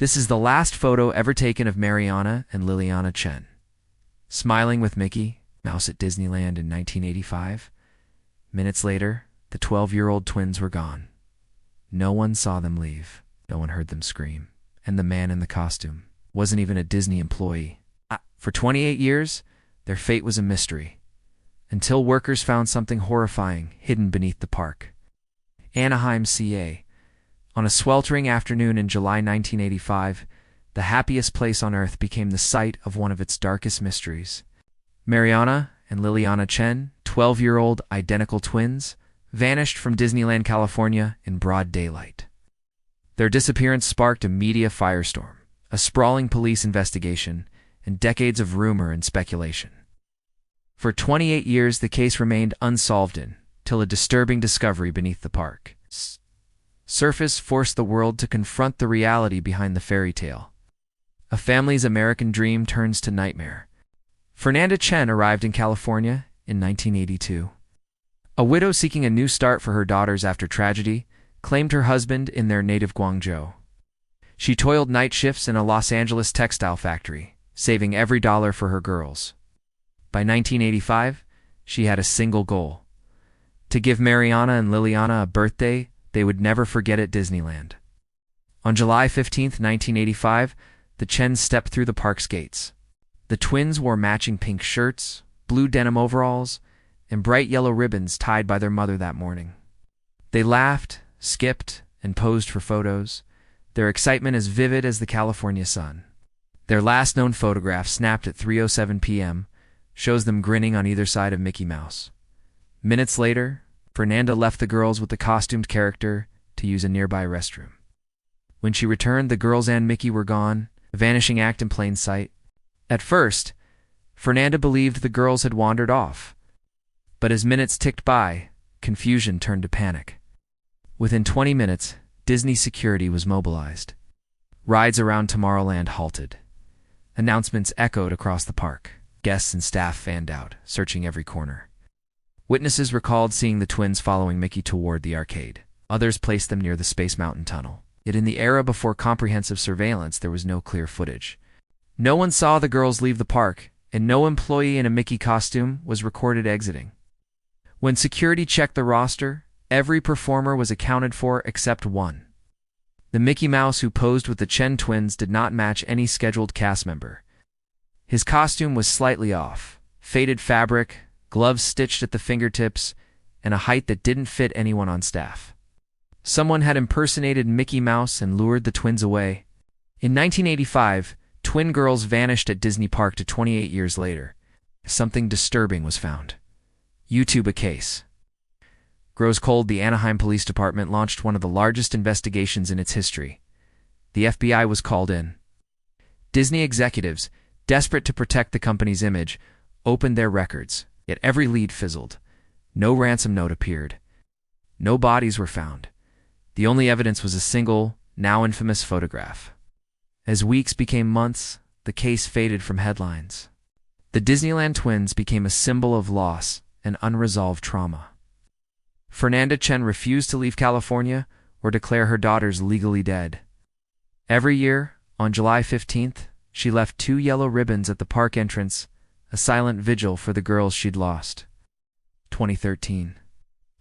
This is the last photo ever taken of Mariana and Liliana Chen, smiling with Mickey Mouse at Disneyland in 1985. Minutes later, the 12-year-old twins were gone. No one saw them leave. No one heard them scream. And the man in the costume wasn't even a Disney employee. For 28 years, their fate was a mystery, until workers found something horrifying hidden beneath the park. Anaheim, CA. On a sweltering afternoon in July 1985, the happiest place on earth became the site of one of its darkest mysteries. Mariana and Liliana Chen, 12-year-old identical twins, vanished from Disneyland, California in broad daylight. Their disappearance sparked a media firestorm, a sprawling police investigation, and decades of rumor and speculation. For 28 years, the case remained unsolved till a disturbing discovery beneath the park surface forced the world to confront the reality behind the fairy tale. A family's American dream turns to nightmare. Fernanda Chen arrived in California in 1982. A widow seeking a new start for her daughters after tragedy claimed her husband in their native Guangzhou. She toiled night shifts in a Los Angeles textile factory, saving every dollar for her girls. By 1985, she had a single goal: to give Mariana and Liliana a birthday they would never forget at Disneyland. On July 15, 1985, the Chens stepped through the park's gates. The twins wore matching pink shirts, blue denim overalls, and bright yellow ribbons tied by their mother that morning. They laughed, skipped, and posed for photos, their excitement as vivid as the California sun. Their last known photograph, snapped at 3:07 p.m., shows them grinning on either side of Mickey Mouse. Minutes later, Fernanda left the girls with the costumed character to use a nearby restroom. When she returned, the girls and Mickey were gone, a vanishing act in plain sight. At first, Fernanda believed the girls had wandered off. But as minutes ticked by, confusion turned to panic. Within 20 minutes, Disney security was mobilized. Rides around Tomorrowland halted. Announcements echoed across the park. Guests and staff fanned out, searching every corner. Witnesses recalled seeing the twins following Mickey toward the arcade. Others placed them near the Space Mountain tunnel. Yet in the era before comprehensive surveillance, there was no clear footage. No one saw the girls leave the park, and no employee in a Mickey costume was recorded exiting. When security checked the roster, every performer was accounted for except one. The Mickey Mouse who posed with the Chen twins did not match any scheduled cast member. His costume was slightly off: faded fabric, gloves stitched at the fingertips, and a height that didn't fit anyone on staff. Someone had impersonated Mickey Mouse and lured the twins away. In 1985, twin girls vanished at Disney Park. To 28 years later, something disturbing was found. YouTube a case. Grows cold. The Anaheim Police Department launched one of the largest investigations in its history. The FBI was called in. Disney executives, desperate to protect the company's image, opened their records. Yet every lead fizzled. No ransom note appeared. No bodies were found. The only evidence was a single, now infamous photograph. As weeks became months, the case faded from headlines. The Disneyland twins became a symbol of loss and unresolved trauma. Fernanda Chen refused to leave California or declare her daughters legally dead. Every year, on July 15th, she left 2 yellow ribbons at the park entrance, a silent vigil for the girls she'd lost. 2013.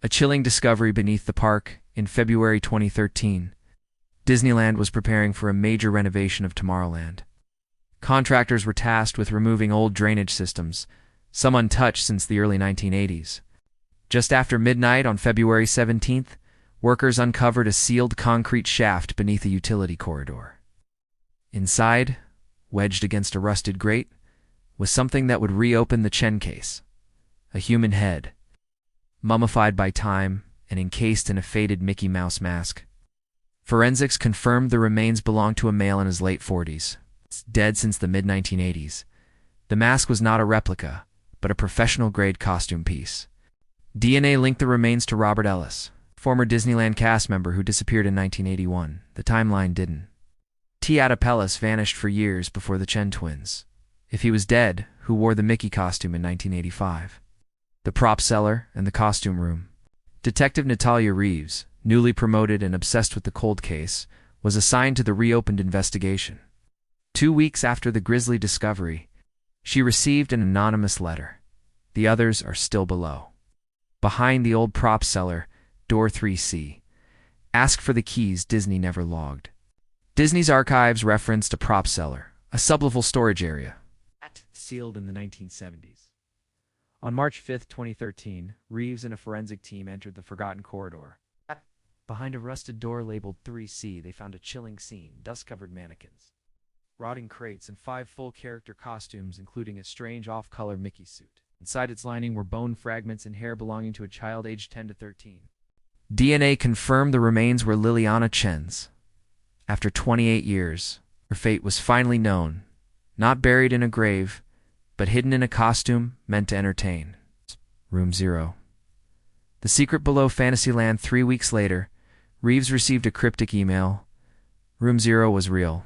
A chilling discovery beneath the park. In February 2013, Disneyland was preparing for a major renovation of Tomorrowland. Contractors were tasked with removing old drainage systems, some untouched since the early 1980s. Just after midnight on February 17th, workers uncovered a sealed concrete shaft beneath a utility corridor. Inside, wedged against a rusted grate, was something that would reopen the Chen case: a human head, mummified by time and encased in a faded Mickey Mouse mask. Forensics confirmed the remains belonged to a male in his late 40s, dead since the mid-1980s. The mask was not a replica, but a professional-grade costume piece. DNA linked the remains to Robert Ellis, former Disneyland cast member who disappeared in 1981. The timeline didn't. T. Adapellis vanished for years before the Chen twins. If he was dead, who wore the Mickey costume in 1985? The prop seller and the costume room. Detective Natalia Reeves, newly promoted and obsessed with the cold case, was assigned to the reopened investigation. 2 weeks after the grisly discovery, she received an anonymous letter. The others are still below. Behind the old prop cellar, door 3C. Ask for the keys Disney never logged. Disney's archives referenced a prop cellar, a sublevel storage area, sealed in the 1970s. On March 5, 2013, Reeves and a forensic team entered the forgotten corridor. Behind a rusted door labeled 3C, they found a chilling scene: dust-covered mannequins, rotting crates, and 5 full-character costumes, including a strange off-color Mickey suit. Inside its lining were bone fragments and hair belonging to a child aged 10 to 13. DNA confirmed the remains were Liliana Chen's. After 28 years, her fate was finally known, not buried in a grave, but hidden in a costume meant to entertain. Room 0. The secret below Fantasyland. 3 weeks later, Reeves received a cryptic email. Room 0 was real.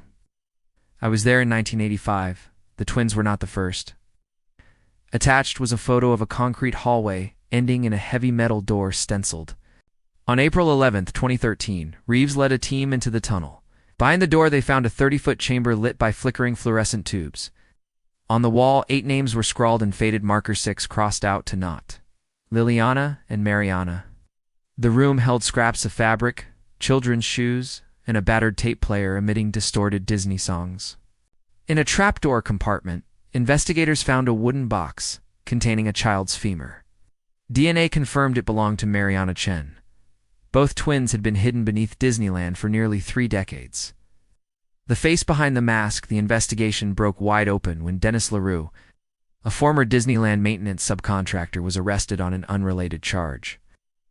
I was there in 1985. The twins were not the first. Attached was a photo of a concrete hallway ending in a heavy metal door stenciled. On April 11, 2013, Reeves led a team into the tunnel. Behind the door, they found a 30-foot chamber lit by flickering fluorescent tubes. On the wall, 8 names were scrawled in faded marker, 6 crossed out to not. Liliana and Mariana. The room held scraps of fabric, children's shoes, and a battered tape player emitting distorted Disney songs. In a trapdoor compartment, investigators found a wooden box containing a child's femur. DNA confirmed it belonged to Mariana Chen. Both twins had been hidden beneath Disneyland for nearly 3 decades. The face behind the mask. The investigation broke wide open when Dennis LaRue, a former Disneyland maintenance subcontractor, was arrested on an unrelated charge.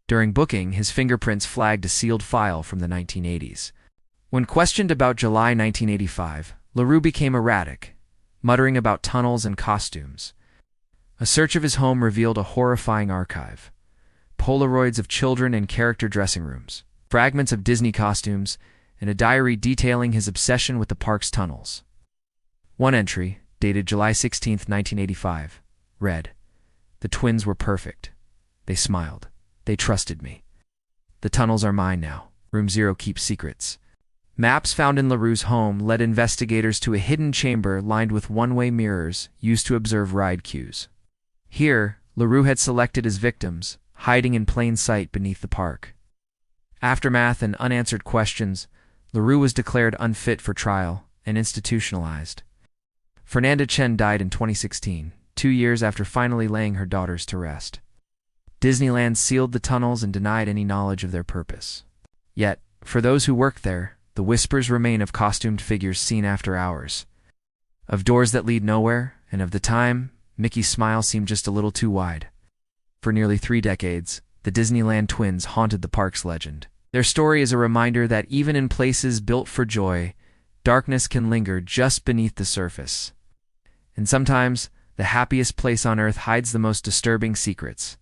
During booking, his fingerprints flagged a sealed file from the 1980s. When questioned about July 1985, LaRue became erratic, muttering about tunnels and costumes. A search of his home revealed a horrifying archive: Polaroids of children in character dressing rooms, fragments of Disney costumes, and a diary detailing his obsession with the park's tunnels. One entry, dated July 16, 1985, read, "The twins were perfect. They smiled. They trusted me. The tunnels are mine now. Room 0 keeps secrets." Maps found in LaRue's home led investigators to a hidden chamber lined with one-way mirrors used to observe ride queues. Here, LaRue had selected his victims, hiding in plain sight beneath the park. Aftermath and unanswered questions, LaRue was declared unfit for trial and institutionalized. Fernanda Chen died in 2016, 2 years after finally laying her daughters to rest. Disneyland sealed the tunnels and denied any knowledge of their purpose. Yet, for those who worked there, the whispers remain of costumed figures seen after hours, of doors that lead nowhere, and of the time Mickey's smile seemed just a little too wide. For nearly 3 decades, the Disneyland twins haunted the park's legend. Their story is a reminder that even in places built for joy, darkness can linger just beneath the surface. And sometimes, the happiest place on earth hides the most disturbing secrets.